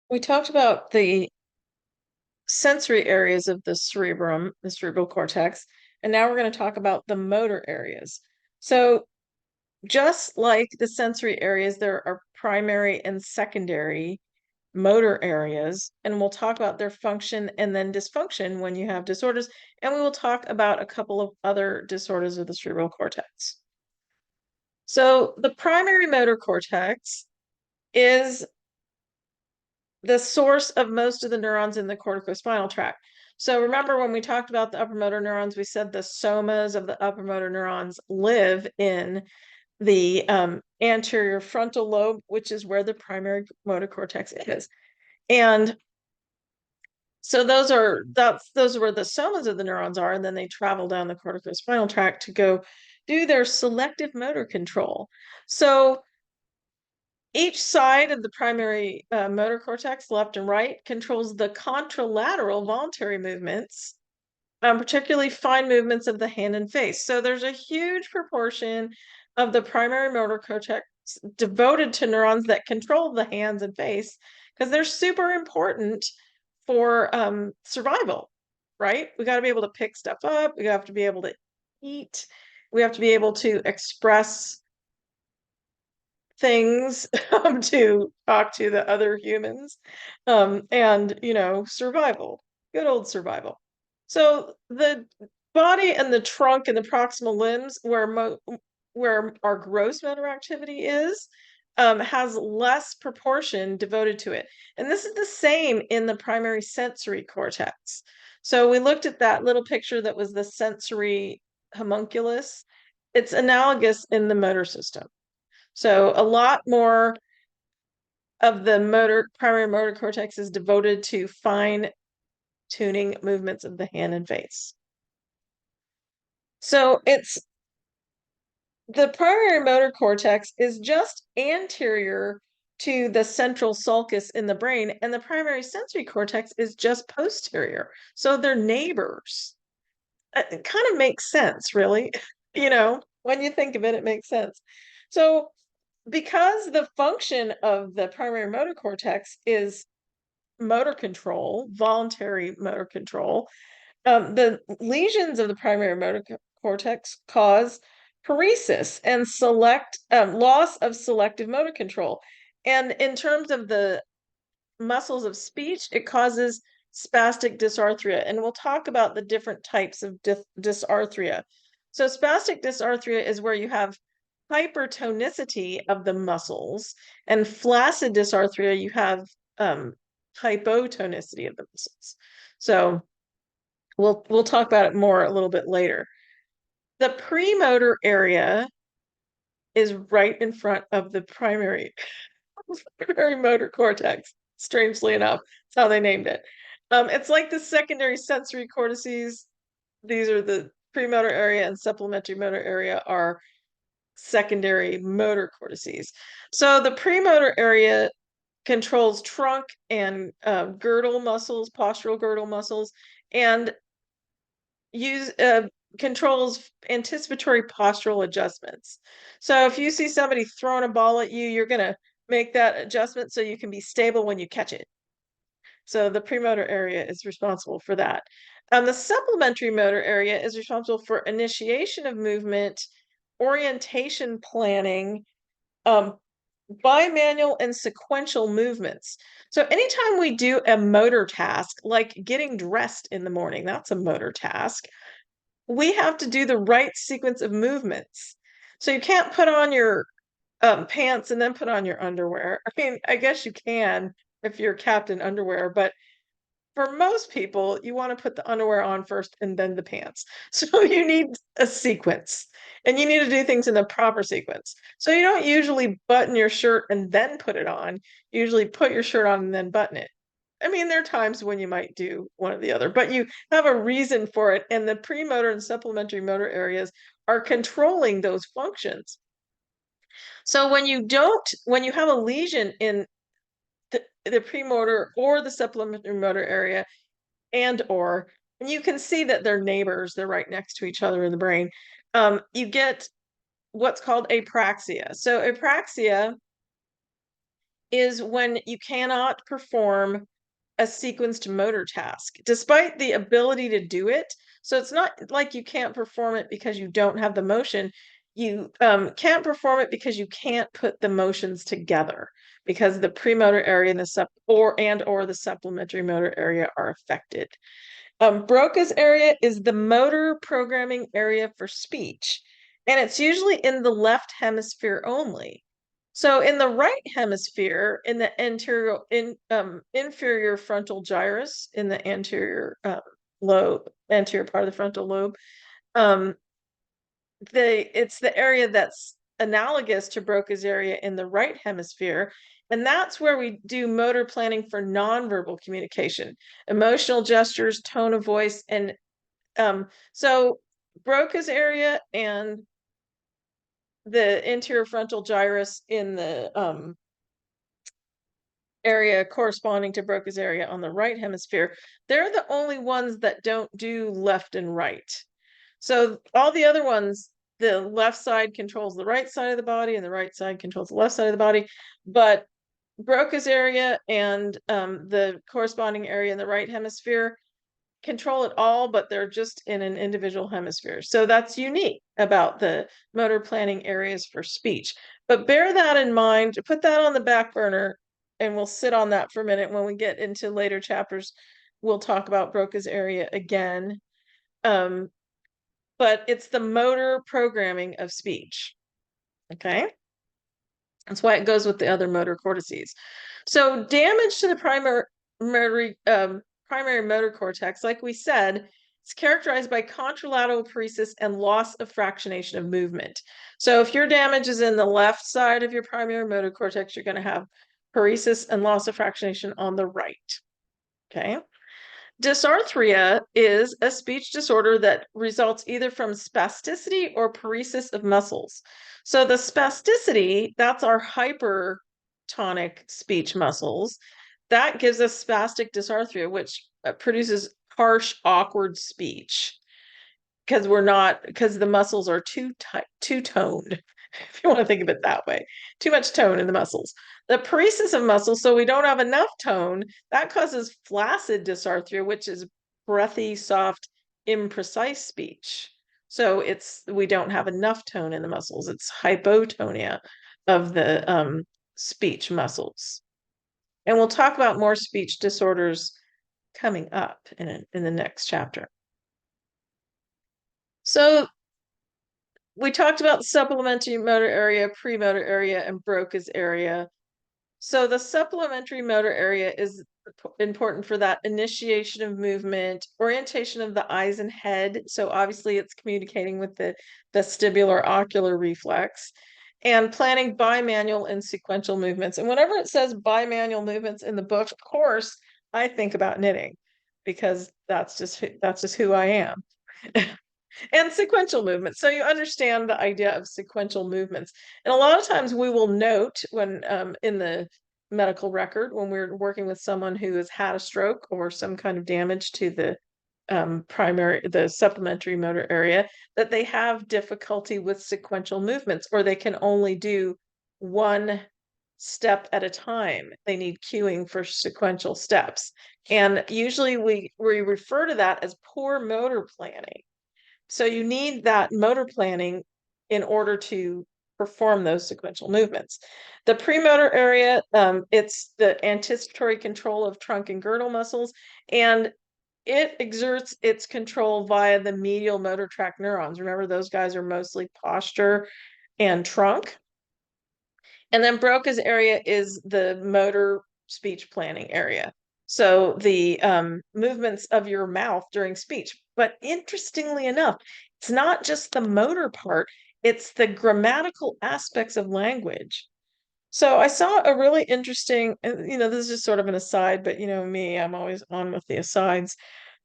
We talked about the sensory areas of the cerebrum, the cerebral cortex, and now we're going to talk about the motor areas. So, just like the sensory areas, there are primary and secondary motor areas, and we'll talk about their function and then dysfunction when you have disorders, and we will talk about a couple of other disorders of the cerebral cortex. So, the primary motor cortex is the source of most of the neurons in the corticospinal tract. So remember when we talked about the upper motor neurons, we said the somas of the upper motor neurons live in the anterior frontal lobe, which is where the primary motor cortex is. And so those are where the somas of the neurons are, and then they travel down the corticospinal tract to go do their selective motor control. So each side of the primary motor cortex, left and right, controls the contralateral voluntary movements, particularly fine movements of the hand and face. So there's a huge proportion of the primary motor cortex devoted to neurons that control the hands and face because they're super important for survival, right? We got to be able to pick stuff up. We have to be able to eat. We have to be able to express things to talk to the other humans, and survival, good old survival. So the body and the trunk and the proximal limbs where our gross motor activity is has less proportion devoted to it, and this is the same in the primary sensory cortex. So we looked at that little picture that was the sensory homunculus. It's analogous in the motor system. So a lot more of the primary motor cortex is devoted to fine tuning movements of the hand and face. So the primary motor cortex is just anterior to the central sulcus in the brain, and the primary sensory cortex is just posterior. So they're neighbors. It kind of makes sense, really. When you think of it, it makes sense. So because the function of the primary motor cortex is motor control, voluntary motor control, the lesions of the primary motor cortex cause paresis and loss of selective motor control. And in terms of the muscles of speech, it causes spastic dysarthria. And we'll talk about the different types of dysarthria. So spastic dysarthria is where you have hypertonicity of the muscles, and flaccid dysarthria, you have hypotonicity of the muscles. So we'll talk about it more a little bit later. The premotor area is right in front of the primary motor cortex, strangely enough. That's how they named it. It's like the secondary sensory cortices. These are the premotor area, and supplementary motor area are secondary motor cortices. So the premotor area controls trunk and girdle muscles, postural girdle muscles, and controls anticipatory postural adjustments. So if you see somebody throwing a ball at you, you're going to make that adjustment so you can be stable when you catch it. So the premotor area is responsible for that. The supplementary motor area is responsible for initiation of movement, orientation planning, bimanual and sequential movements. So anytime we do a motor task, like getting dressed in the morning, that's a motor task, we have to do the right sequence of movements. So you can't put on your pants and then put on your underwear. I mean, I guess you can if you're Captain Underwear, but for most people, you want to put the underwear on first and then the pants. So you need a sequence, and you need to do things in the proper sequence. So you don't usually button your shirt and then put it on. You usually put your shirt on and then button it. I mean, there are times when you might do one or the other, but you have a reason for it, and the premotor and supplementary motor areas are controlling those functions. So when you have a lesion in the premotor or the supplementary motor area, and you can see that they're neighbors, they're right next to each other in the brain, you get what's called apraxia. So apraxia is when you cannot perform a sequenced motor task, despite the ability to do it. So it's not like you can't perform it because you don't have the motion. You can't perform it because you can't put the motions together because the premotor area and the supplementary motor area are affected. Broca's area is the motor programming area for speech, and it's usually in the left hemisphere only. So in the right hemisphere, in the inferior frontal gyrus, in the anterior part of the frontal lobe, um, it's the area that's analogous to Broca's area in the right hemisphere. And that's where we do motor planning for nonverbal communication, emotional gestures, tone of voice. And so Broca's area and the anterior frontal gyrus in the area corresponding to Broca's area on the right hemisphere, they're the only ones that don't do left and right. So all the other ones, the left side controls the right side of the body and the right side controls the left side of the body. But Broca's area and the corresponding area in the right hemisphere control it all, but they're just in an individual hemisphere. So that's unique about the motor planning areas for speech. But bear that in mind, put that on the back burner, and we'll sit on that for a minute. When we get into later chapters, we'll talk about Broca's area again. But it's the motor programming of speech. Okay. That's why it goes with the other motor cortices. So damage to the primary motor cortex, like we said, it's characterized by contralateral paresis and loss of fractionation of movement. So if your damage is in the left side of your primary motor cortex, you're going to have paresis and loss of fractionation on the right. Okay. Dysarthria is a speech disorder that results either from spasticity or paresis of muscles. So the spasticity, that's our hypertonic speech muscles. That gives us spastic dysarthria, which produces harsh, awkward speech because the muscles are too toned, if you want to think of it that way. Too much tone in the muscles. The paresis of muscles, so we don't have enough tone, that causes flaccid dysarthria, which is breathy, soft, imprecise speech. So we don't have enough tone in the muscles. It's hypotonia of the speech muscles. And we'll talk about more speech disorders coming up in the next chapter. So we talked about supplementary motor area, premotor area, and Broca's area. So the supplementary motor area is important for that initiation of movement, orientation of the eyes and head. So obviously it's communicating with the vestibular ocular reflex, and planning bimanual and sequential movements. And whenever it says bimanual movements in the book, of course, I think about knitting because that's just who I am. And sequential movements. So you understand the idea of sequential movements. And a lot of times we will note when in the medical record, when we're working with someone who has had a stroke or some kind of damage to the supplementary motor area, that they have difficulty with sequential movements, or they can only do one step at a time. They need cueing for sequential steps. And usually we refer to that as poor motor planning. So you need that motor planning in order to perform those sequential movements. The premotor area, it's the anticipatory control of trunk and girdle muscles, and it exerts its control via the medial motor tract neurons. Remember, those guys are mostly posture and trunk. And then Broca's area is the motor speech planning area. So the movements of your mouth during speech. But interestingly enough, it's not just the motor part, it's the grammatical aspects of language. So I saw a really interesting, this is just sort of an aside, but me, I'm always on with the asides.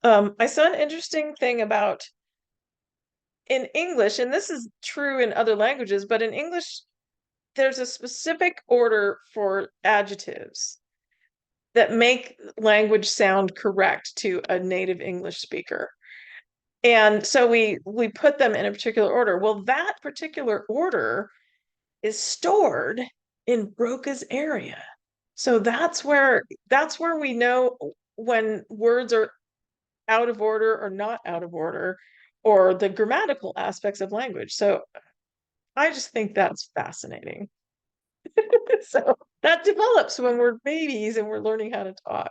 I saw an interesting thing about in English, and this is true in other languages, but in English, there's a specific order for adjectives that make language sound correct to a native English speaker. And so we put them in a particular order. Well, that particular order is stored in Broca's area. So that's where we know when words are out of order or not out of order, or the grammatical aspects of language. So I just think that's fascinating. So that develops when we're babies and we're learning how to talk.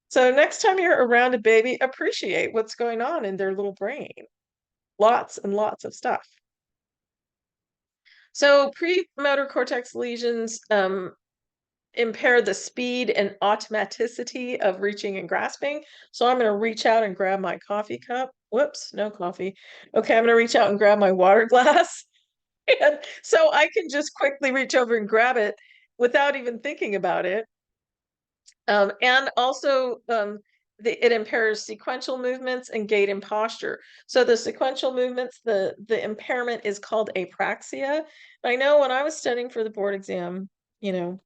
So next time you're around a baby, appreciate what's going on in their little brain. Lots and lots of stuff. So premotor cortex lesions impair the speed and automaticity of reaching and grasping. So I'm going to reach out and grab my coffee cup. Whoops, no coffee. Okay, I'm going to reach out and grab my water glass. And so I can just quickly reach over and grab it without even thinking about it. And also, it impairs sequential movements and gait and posture. So the sequential movements, the impairment is called apraxia. I know when I was studying for the board exam,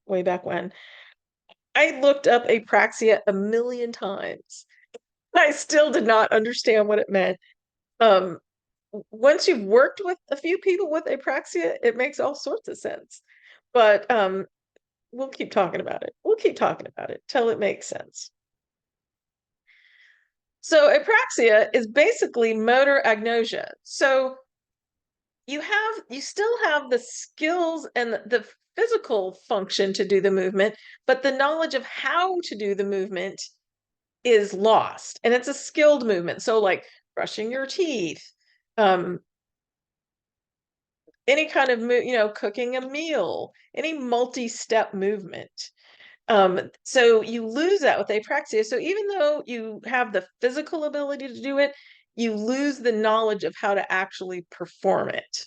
way back when, I looked up apraxia a million times. I still did not understand what it meant. Um, Once you've worked with a few people with apraxia, it makes all sorts of sense. But we'll keep talking about it. We'll keep talking about it till it makes sense. So apraxia is basically motor agnosia. So you still have the skills and the physical function to do the movement, but the knowledge of how to do the movement is lost. And it's a skilled movement. So like brushing your teeth, um, any kind of cooking a meal, any multi-step movement. So you lose that with apraxia. So even though you have the physical ability to do it, you lose the knowledge of how to actually perform it.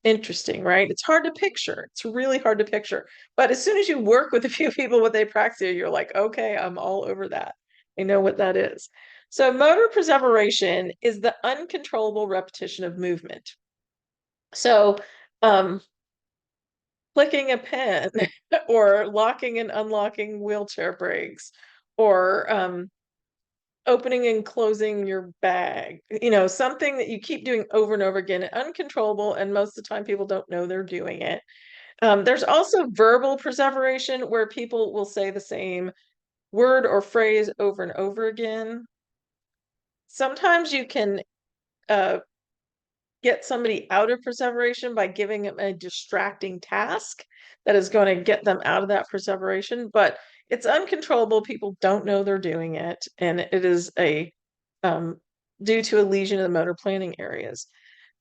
Interesting, right? It's hard to picture. It's really hard to picture. But as soon as you work with a few people with apraxia, you're like, okay, I'm all over that. I know what that is. So motor perseveration is the uncontrollable repetition of movement. So clicking a pen or locking and unlocking wheelchair brakes or opening and closing your bag, something that you keep doing over and over again, uncontrollable, and most of the time people don't know they're doing it. There's also verbal perseveration where people will say the same word or phrase over and over again. Sometimes you can uh, get somebody out of perseveration by giving them a distracting task that is going to get them out of that perseveration, but it's uncontrollable. People don't know they're doing it, and it is due to a lesion in the motor planning areas.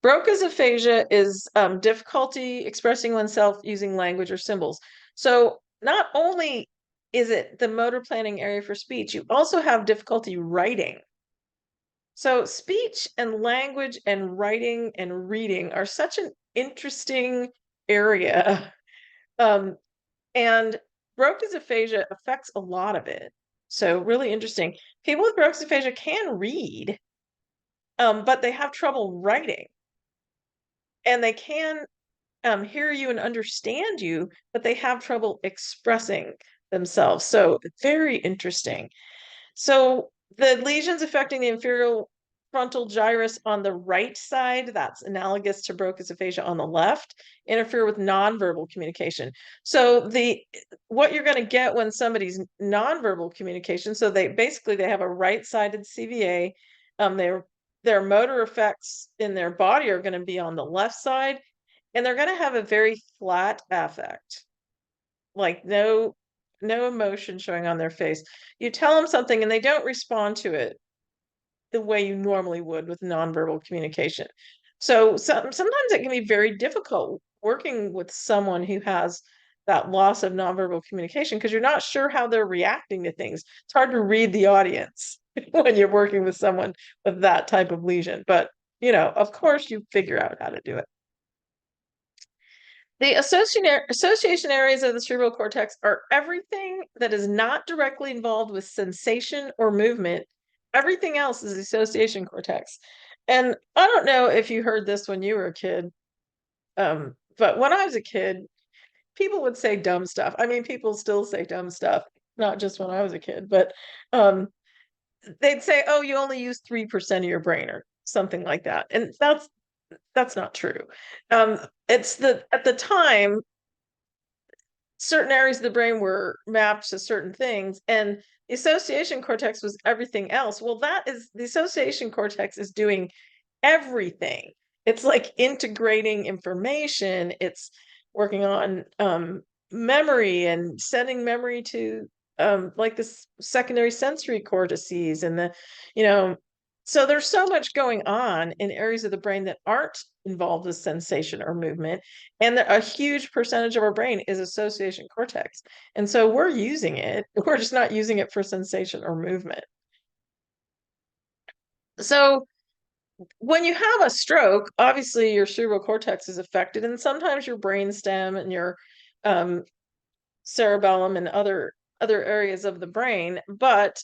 Broca's aphasia is difficulty expressing oneself using language or symbols. So not only is it the motor planning area for speech, you also have difficulty writing. So speech and language and writing and reading are such an interesting area. And Broca's aphasia affects a lot of it. So really interesting. People with Broca's aphasia can read, but they have trouble writing. And they can hear you and understand you, but they have trouble expressing themselves. So very interesting. So the lesions affecting the inferior frontal gyrus on the right side, that's analogous to Broca's aphasia on the left, interfere with nonverbal communication. So what you're going to get when somebody's nonverbal communication, so they have a right-sided CVA, their motor effects in their body are going to be on the left side, and they're going to have a very flat affect, like no emotion showing on their face. You tell them something and they don't respond to it the way you normally would with nonverbal communication. So sometimes it can be very difficult working with someone who has that loss of nonverbal communication because you're not sure how they're reacting to things. It's hard to read the audience when you're working with someone with that type of lesion. But, of course, you figure out how to do it. The association areas of the cerebral cortex are everything that is not directly involved with sensation or movement. Everything else is the association cortex. And I don't know if you heard this when you were a kid, but when I was a kid, people would say dumb stuff. I mean, people still say dumb stuff, not just when I was a kid, but they'd say, "Oh, you only use 3% of your brain," or something like that. And that's not true. At the time, certain areas of the brain were mapped to certain things, and the association cortex was everything else. Well, the association cortex is doing everything. It's like integrating information. It's working on memory and sending memory to like the secondary sensory cortices and you know, so there's so much going on in areas of the brain that aren't involved with sensation or movement. And a huge percentage of our brain is association cortex. And so we're using it. We're just not using it for sensation or movement. So when you have a stroke, obviously your cerebral cortex is affected, and sometimes your brainstem and your um, cerebellum and other areas of the brain. But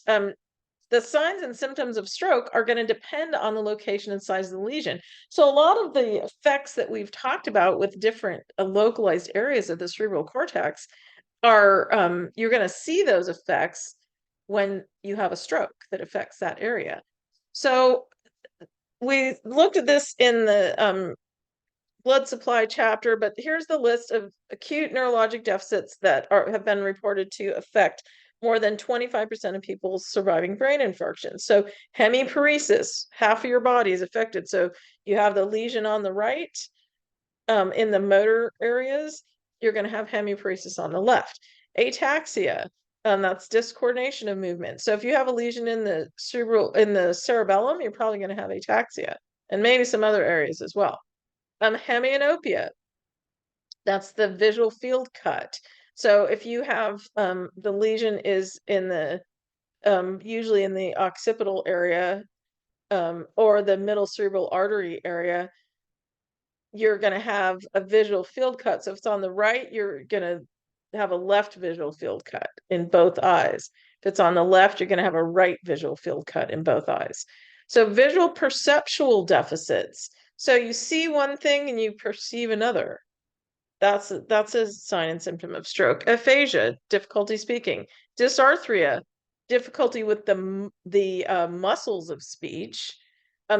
the signs and symptoms of stroke are going to depend on the location and size of the lesion. So a lot of the effects that we've talked about with different localized areas of the cerebral cortex are you're going to see those effects when you have a stroke that affects that area. So we looked at this in the blood supply chapter, but here's the list of acute neurologic deficits that have been reported to affect more than 25% of people's surviving brain infarction. So hemiparesis, half of your body is affected. So you have the lesion on the right in the motor areas, you're going to have hemiparesis on the left. Ataxia, that's discoordination of movement. So if you have a lesion in the cerebellum, you're probably going to have ataxia, and maybe some other areas as well. Hemianopia, that's the visual field cut. So if you have the lesion is in the usually in the occipital area or the middle cerebral artery area, you're going to have a visual field cut. So if it's on the right, you're going to have a left visual field cut in both eyes. If it's on the left, you're going to have a right visual field cut in both eyes. So visual perceptual deficits. So you see one thing and you perceive another. That's a sign and symptom of stroke. Aphasia, difficulty speaking. Dysarthria, difficulty with the muscles of speech.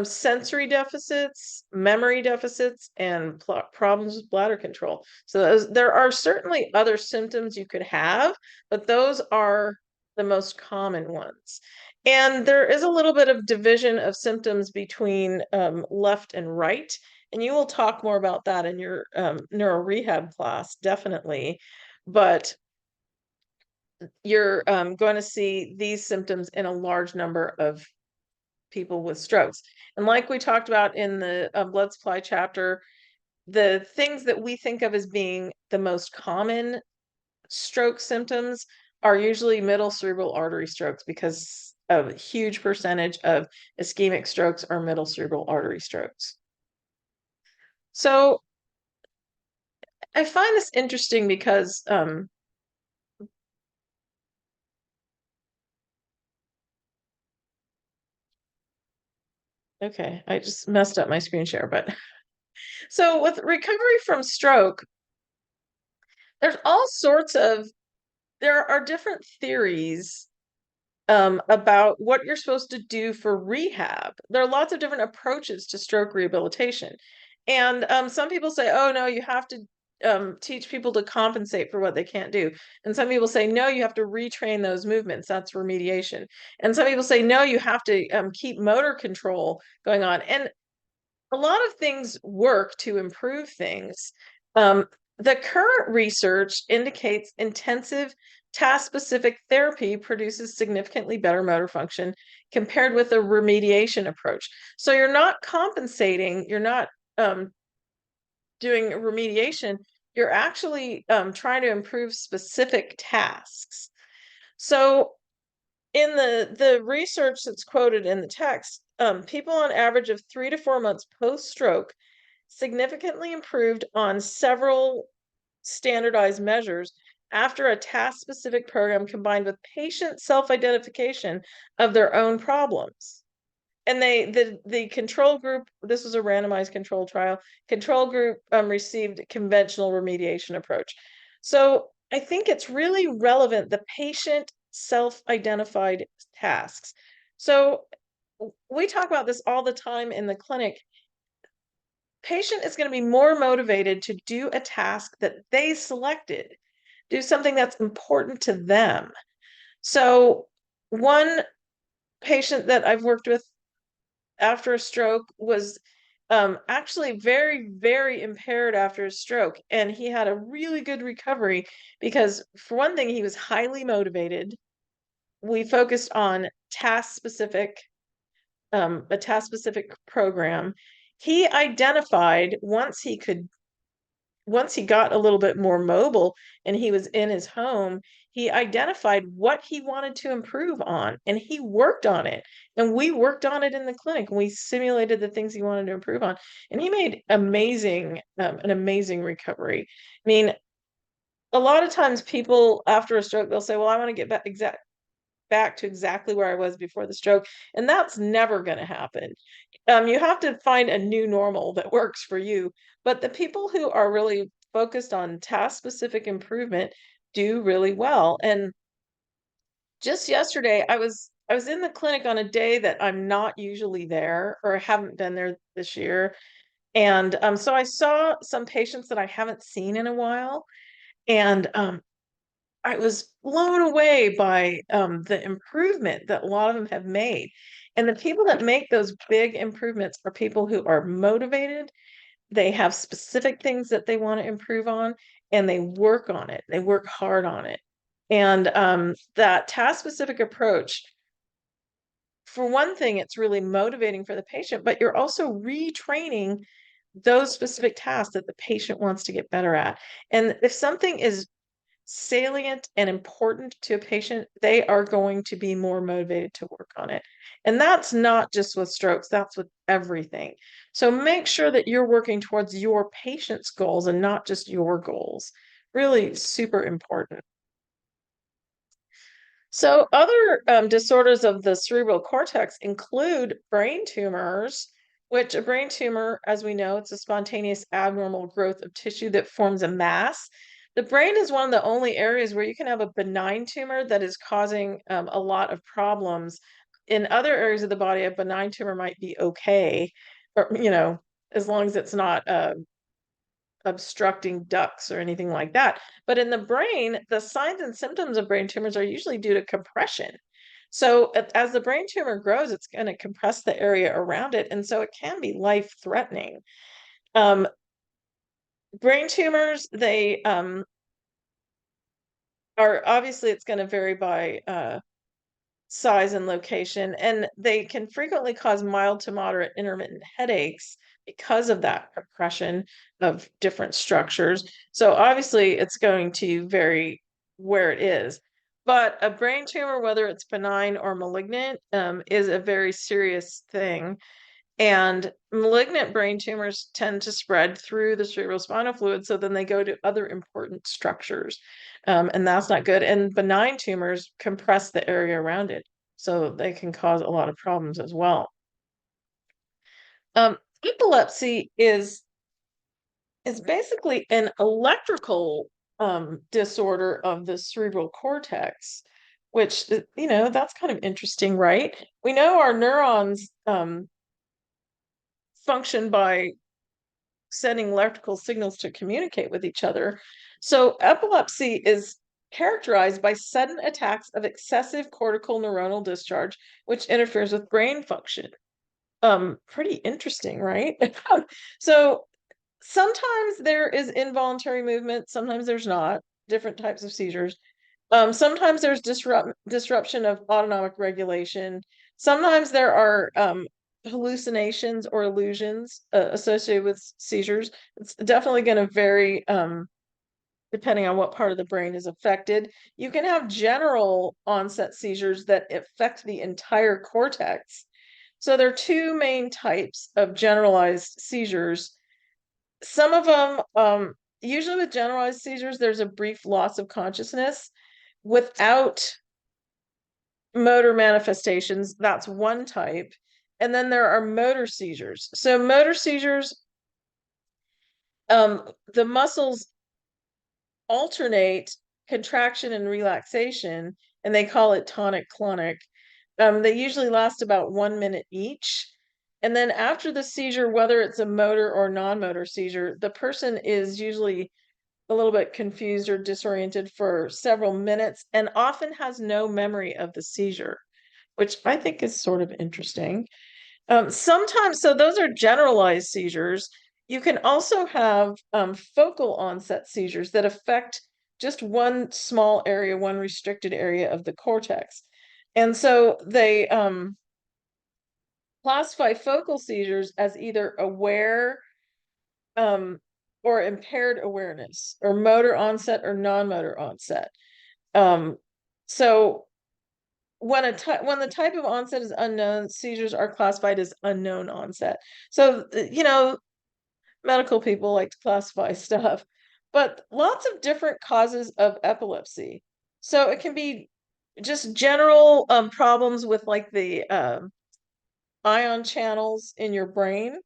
Sensory deficits, memory deficits, and problems with bladder control. So there are certainly other symptoms you could have, but those are the most common ones. And there is a little bit of division of symptoms between left and right. And you will talk more about that in your neuro rehab class, definitely. But you're going to see these symptoms in a large number of people with strokes. And like we talked about in the blood supply chapter, the things that we think of as being the most common stroke symptoms are usually middle cerebral artery strokes, because a huge percentage of ischemic strokes are middle cerebral artery strokes. So I find this interesting because okay, I just messed up my screen share, but so with recovery from stroke, there's all sorts of there are different theories about what you're supposed to do for rehab. There are lots of different approaches to stroke rehabilitation. And some people say, oh, no, you have to teach people to compensate for what they can't do. And some people say, no, you have to retrain those movements. That's remediation. And some people say, no, you have to keep motor control going on. And a lot of things work to improve things. The current research indicates intensive task-specific therapy produces significantly better motor function compared with a remediation approach. So you're not compensating, you're not doing remediation, you're actually trying to improve specific tasks. So in the research that's quoted in the text, people on average of 3 to 4 months post-stroke significantly improved on several standardized measures after a task-specific program combined with patient self-identification of their own problems. And the control group, this was a randomized control trial, control group received a conventional remediation approach. So I think it's really relevant, the patient self-identified tasks. So we talk about this all the time in the clinic. Patient is going to be more motivated to do a task that they selected, do something that's important to them. So one patient that I've worked with after a stroke was actually very, very impaired after a stroke. And he had a really good recovery because, for one thing, he was highly motivated. We focused on a task specific program. He identified once he got a little bit more mobile and he was in his home, he identified what he wanted to improve on and he worked on it. And we worked on it in the clinic. We simulated the things he wanted to improve on. And he made an amazing recovery. I mean, a lot of times people after a stroke, they'll say, well, I want to get back to exactly where I was before the stroke. And that's never going to happen. You have to find a new normal that works for you. But the people who are really focused on task specific improvement do really well. And just yesterday, I was in the clinic on a day that I'm not usually there or haven't been there this year. And so I saw some patients that I haven't seen in a while. And I was blown away by the improvement that a lot of them have made. And the people that make those big improvements are people who are motivated. They have specific things that they want to improve on, and they work on it. They work hard on it. And that task specific approach, for one thing, it's really motivating for the patient, but you're also retraining those specific tasks that the patient wants to get better at. And if something is salient and important to a patient, they are going to be more motivated to work on it. And that's not just with strokes, that's with everything. So make sure that you're working towards your patient's goals and not just your goals. Really super important. So other disorders of the cerebral cortex include brain tumors, which a brain tumor, as we know, it's a spontaneous abnormal growth of tissue that forms a mass. The brain is one of the only areas where you can have a benign tumor that is causing a lot of problems. In other areas of the body, a benign tumor might be okay, or, as long as it's not obstructing ducts or anything like that. But in the brain, the signs and symptoms of brain tumors are usually due to compression. So as the brain tumor grows, it's going to compress the area around it. And so it can be life-threatening. Um, brain tumors, they are obviously, it's going to vary by size and location, and they can frequently cause mild to moderate intermittent headaches because of that compression of different structures. So obviously it's going to vary where it is. But a brain tumor, whether it's benign or malignant, is a very serious thing. And malignant brain tumors tend to spread through the cerebrospinal fluid, so then they go to other important structures. And that's not good. And benign tumors compress the area around it, so they can cause a lot of problems as well. Epilepsy is basically an electrical disorder of the cerebral cortex, which, that's kind of interesting, right? We know our neurons function by sending electrical signals to communicate with each other. So epilepsy is characterized by sudden attacks of excessive cortical neuronal discharge, which interferes with brain function. Pretty interesting, right? So sometimes there is involuntary movement, sometimes there's not, different types of seizures. Sometimes there's disruption of autonomic regulation. Sometimes there are hallucinations or illusions associated with seizures. It's definitely going to vary depending on what part of the brain is affected. You can have general onset seizures that affect the entire cortex. So there are two main types of generalized seizures. Some of them, usually with generalized seizures, there's a brief loss of consciousness without motor manifestations. That's one type. And then there are motor seizures. So motor seizures, the muscles alternate contraction and relaxation, and they call it tonic-clonic. They usually last about 1 minute each. And then after the seizure, whether it's a motor or non-motor seizure, the person is usually a little bit confused or disoriented for several minutes and often has no memory of the seizure, which I think is sort of interesting. Sometimes, so those are generalized seizures. You can also have focal onset seizures that affect just one small area, one restricted area of the cortex. And so they classify focal seizures as either aware um, or impaired awareness, or motor onset or non-motor onset. Um, so when the type of onset is unknown, seizures are classified as unknown onset. So, medical people like to classify stuff, but lots of different causes of epilepsy. So it can be just general problems with like the ion channels in your brain.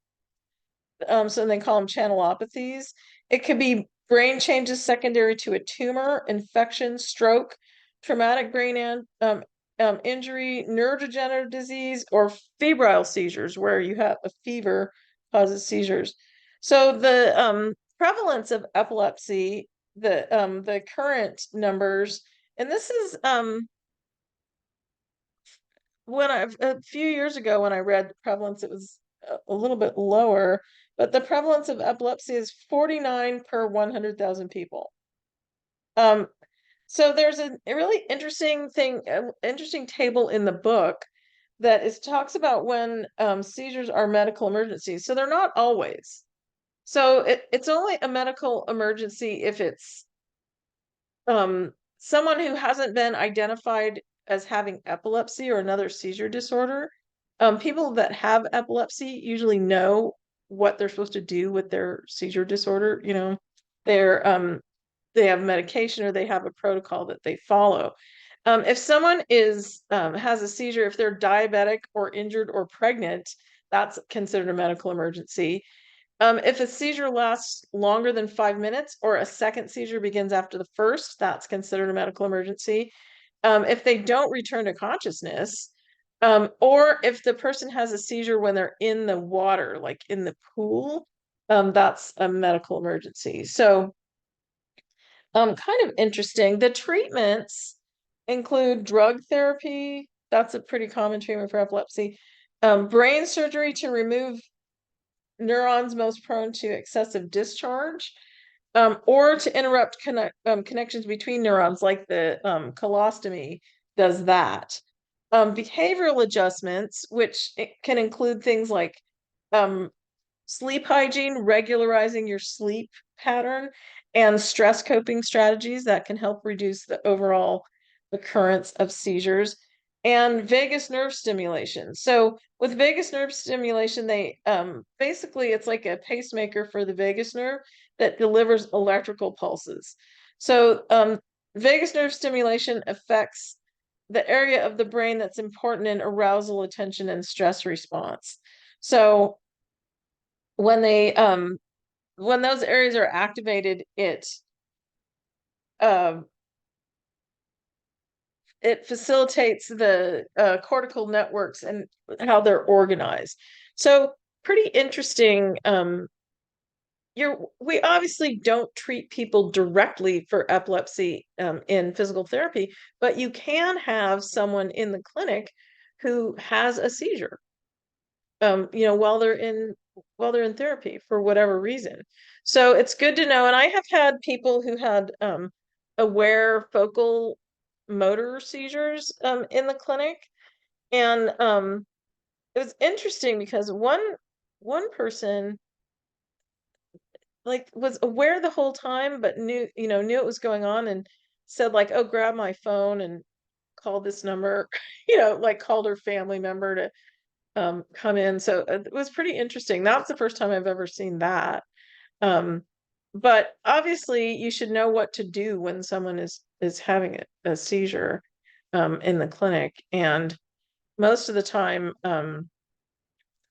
So they call them channelopathies. It could be brain changes secondary to a tumor, infection, stroke, traumatic brain injury, neurodegenerative disease, or febrile seizures, where you have a fever causes seizures. So the prevalence of epilepsy, the current numbers, and this is a few years ago when I read the prevalence, it was a little bit lower, but the prevalence of epilepsy is 49 per 100,000 people. So there's a really interesting table in the book that talks about when seizures are medical emergencies. So they're not always. So it's only a medical emergency if it's someone who hasn't been identified as having epilepsy or another seizure disorder. People that have epilepsy usually know what they're supposed to do with their seizure disorder. They're they have medication or they have a protocol that they follow. If someone has a seizure, if they're diabetic or injured or pregnant, that's considered a medical emergency. If a seizure lasts longer than 5 minutes or a second seizure begins after the first, that's considered a medical emergency. If they don't return to consciousness, or if the person has a seizure when they're in the water, like in the pool, that's a medical emergency. So, kind of interesting. The treatments include drug therapy. That's a pretty common treatment for epilepsy. Brain surgery to remove neurons most prone to excessive discharge, or to interrupt connections between neurons, like the colostomy does that. Behavioral adjustments, which it can include things like um, sleep hygiene, regularizing your sleep pattern, and stress coping strategies that can help reduce the overall occurrence of seizures, and vagus nerve stimulation. So with vagus nerve stimulation, they basically it's like a pacemaker for the vagus nerve that delivers electrical pulses. So vagus nerve stimulation affects the area of the brain that's important in arousal, attention, and stress response. So when they when those areas are activated, um it facilitates the cortical networks and how they're organized. So pretty interesting. We obviously don't treat people directly for epilepsy in physical therapy, but you can have someone in the clinic who has a seizure, while they're in therapy for whatever reason. So it's good to know. And I have had people who had aware focal motor seizures in the clinic. And it was interesting because one person like was aware the whole time, but knew it was going on, and said like, "Oh, grab my phone and call this number," like called her family member to come in. So it was pretty interesting. That's the first time I've ever seen that. Um, but obviously you should know what to do when someone is having a seizure in the clinic. And most of the time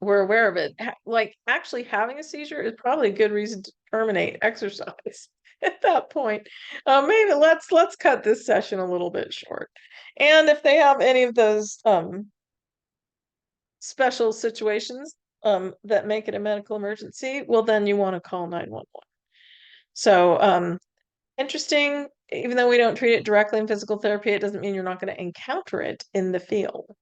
we're aware of it. Like actually having a seizure is probably a good reason to terminate exercise at that point. Maybe let's cut this session a little bit short. And if they have any of those special situations that make it a medical emergency, well, then you want to call 911. So Interesting. Even though we don't treat it directly in physical therapy, it doesn't mean you're not going to encounter it in the field.